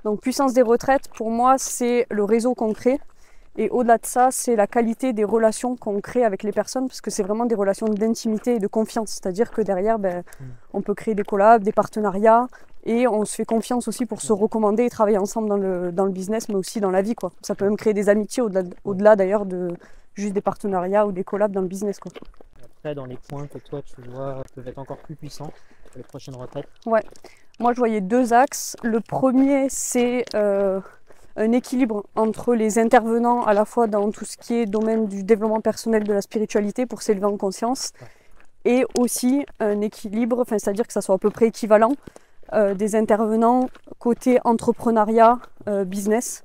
Donc puissance des retraites, pour moi, c'est le réseau qu'on crée. Et au-delà de ça, c'est la qualité des relations qu'on crée avec les personnes, parce que c'est vraiment des relations d'intimité et de confiance. C'est-à-dire que derrière, on peut créer des collabs, des partenariats, et on se fait confiance aussi pour se recommander et travailler ensemble dans le business, mais aussi dans la vie, quoi. Ça peut même créer des amitiés au-delà d'ailleurs de juste des partenariats ou des collabs dans le business, quoi. Après, dans les points que toi tu vois peuvent être encore plus puissants pour les prochaines retraites. Ouais, moi je voyais deux axes. Le premier, c'est un équilibre entre les intervenants à la fois dans tout ce qui est domaine du développement personnel, de la spiritualité pour s'élever en conscience, et aussi un équilibre, c'est-à-dire que ça soit à peu près équivalent des intervenants côté entrepreneuriat, business,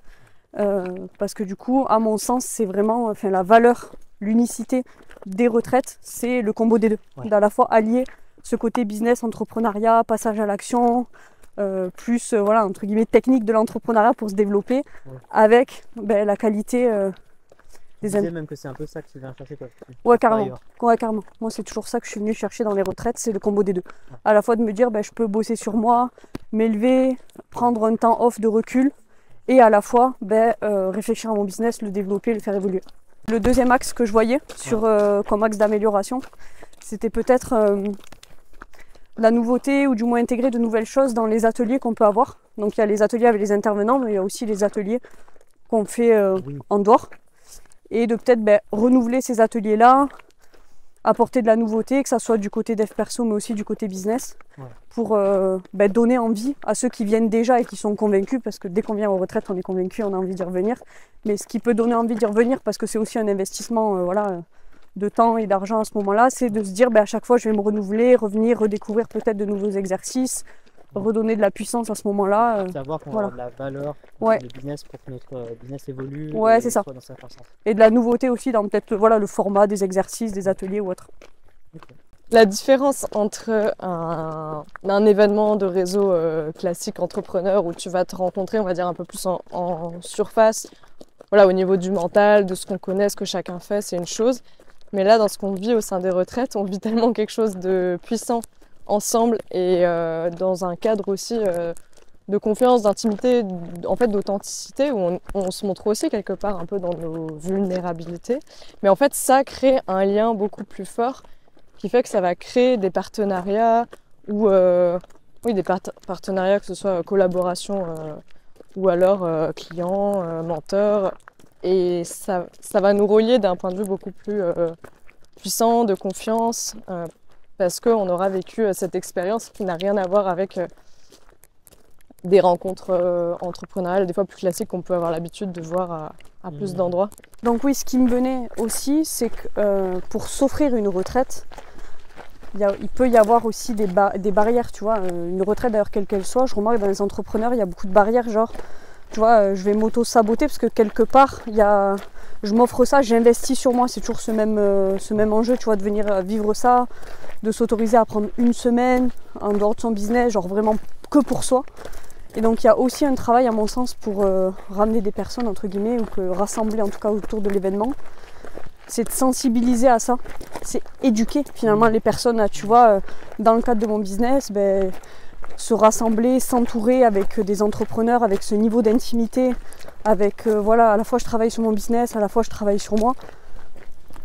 parce que du coup, à mon sens, c'est vraiment la valeur, l'unicité des retraites, c'est le combo des deux, d'à la fois allier ce côté business, entrepreneuriat, passage à l'action, plus voilà, entre guillemets technique de l'entrepreneuriat pour se développer, avec la qualité Tu disais même que c'est un peu ça que tu viens chercher toi. Ouais, carrément. Ouais, carrément. Moi, c'est toujours ça que je suis venue chercher dans les retraites, c'est le combo des deux. À la fois de me dire, je peux bosser sur moi, m'élever, prendre un temps off de recul, et à la fois réfléchir à mon business, le développer, le faire évoluer. Le deuxième axe que je voyais comme axe d'amélioration, c'était peut-être la nouveauté ou du moins intégrer de nouvelles choses dans les ateliers qu'on peut avoir. Donc il y a les ateliers avec les intervenants, mais il y a aussi les ateliers qu'on fait en dehors. Et de peut-être renouveler ces ateliers-là, apporter de la nouveauté, que ça soit du côté dev perso mais aussi du côté business, pour donner envie à ceux qui viennent déjà et qui sont convaincus, parce que dès qu'on vient aux retraites, on est convaincu, on a envie d'y revenir. Mais ce qui peut donner envie d'y revenir, parce que c'est aussi un investissement de temps et d'argent à ce moment-là, c'est de se dire à chaque fois je vais me renouveler, revenir, redécouvrir peut-être de nouveaux exercices, redonner de la puissance à ce moment-là. Savoir qu'on a de la valeur de business pour que notre business évolue et c'est ça. Soit dans sa croissance. Et de la nouveauté aussi dans peut-être le format des exercices, des ateliers ou autre. Okay. La différence entre un événement de réseau classique entrepreneur où tu vas te rencontrer, on va dire un peu plus en surface, au niveau du mental, de ce qu'on connaît, ce que chacun fait, c'est une chose. Mais là, dans ce qu'on vit au sein des retraites, on vit tellement quelque chose de puissant ensemble et dans un cadre aussi de confiance, d'intimité, en fait d'authenticité, où on se montre aussi quelque part un peu dans nos vulnérabilités. Mais en fait, ça crée un lien beaucoup plus fort qui fait que ça va créer des partenariats ou des partenariats, que ce soit collaboration ou alors clients, menteurs. Et ça va nous relier d'un point de vue beaucoup plus puissant, de confiance, parce qu'on aura vécu cette expérience qui n'a rien à voir avec des rencontres entrepreneuriales, des fois plus classiques qu'on peut avoir l'habitude de voir à plus d'endroits. Donc oui, ce qui me venait aussi, c'est que pour s'offrir une retraite, il peut y avoir aussi des barrières, tu vois. Une retraite d'ailleurs quelle qu'elle soit, je remarque dans les entrepreneurs, il y a beaucoup de barrières, genre, tu vois, je vais m'auto-saboter parce que quelque part, je m'offre ça, j'investis sur moi, c'est toujours ce même enjeu, tu vois, de venir vivre ça, de s'autoriser à prendre une semaine en dehors de son business, genre vraiment que pour soi. Et donc il y a aussi un travail à mon sens pour ramener des personnes entre guillemets, ou rassembler en tout cas autour de l'événement. C'est de sensibiliser à ça, c'est éduquer finalement les personnes à, tu vois, dans le cadre de mon business, se rassembler, s'entourer avec des entrepreneurs, avec ce niveau d'intimité, avec à la fois je travaille sur mon business, à la fois je travaille sur moi.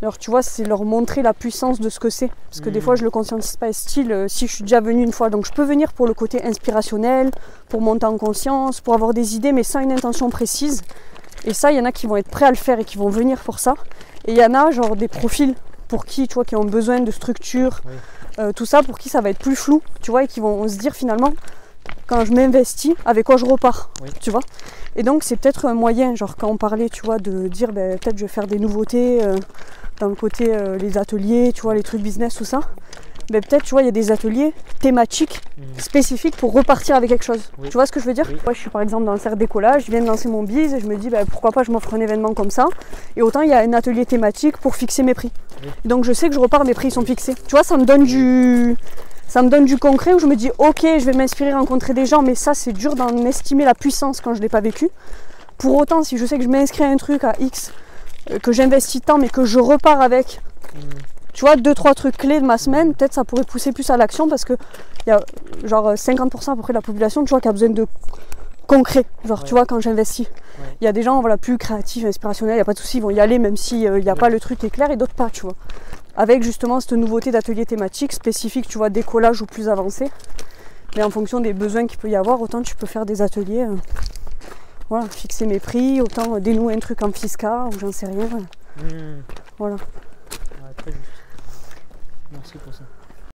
Alors tu vois, c'est leur montrer la puissance de ce que c'est, parce que des fois je le conscientise pas, style si je suis déjà venue une fois, donc je peux venir pour le côté inspirationnel, pour monter en conscience, pour avoir des idées, mais sans une intention précise. Et ça, il y en a qui vont être prêts à le faire et qui vont venir pour ça. Et il y en a genre des profils pour qui, tu vois, qui ont besoin de structure, tout ça, pour qui ça va être plus flou, tu vois, et qui vont se dire finalement, quand je m'investis, avec quoi je repars, tu vois. Et donc c'est peut-être un moyen, genre quand on parlait, tu vois, de dire peut-être je vais faire des nouveautés dans le côté les ateliers, tu vois, les trucs business, tout ça. Peut-être, tu vois, il y a des ateliers thématiques spécifiques pour repartir avec quelque chose. Tu vois ce que je veux dire ? Moi, je suis par exemple dans le cercle d'écolage, je viens de lancer mon biz et je me dis pourquoi pas je m'offre un événement comme ça. Et autant il y a un atelier thématique pour fixer mes prix. Donc je sais que je repars, mes prix sont fixés. Tu vois, ça me donne du concret où je me dis ok, je vais m'inspirer, rencontrer des gens, mais ça c'est dur d'en estimer la puissance quand je ne l'ai pas vécu. Pour autant, si je sais que je m'inscris à un truc à X, que j'investis tant mais que je repars avec... Tu vois, 2-3 trucs clés de ma semaine, peut-être ça pourrait pousser plus à l'action parce que il y a genre 50% à peu près de la population, tu vois, qui a besoin concret. Genre, Ouais. tu vois, quand j'investis. Ouais. Il y a des gens voilà, plus créatifs, inspirationnels, il n'y a pas de souci, ils vont y aller même s'il n'y a pas le truc éclair et d'autres pas, tu vois. Avec justement cette nouveauté d'atelier thématique spécifique, tu vois, décollage ou plus avancé. Mais en fonction des besoins qu'il peut y avoir, autant tu peux faire des ateliers, voilà, fixer mes prix, autant dénouer un truc en fisca ou j'en sais rien. Mmh. Voilà. Ouais, très juste. Merci pour ça.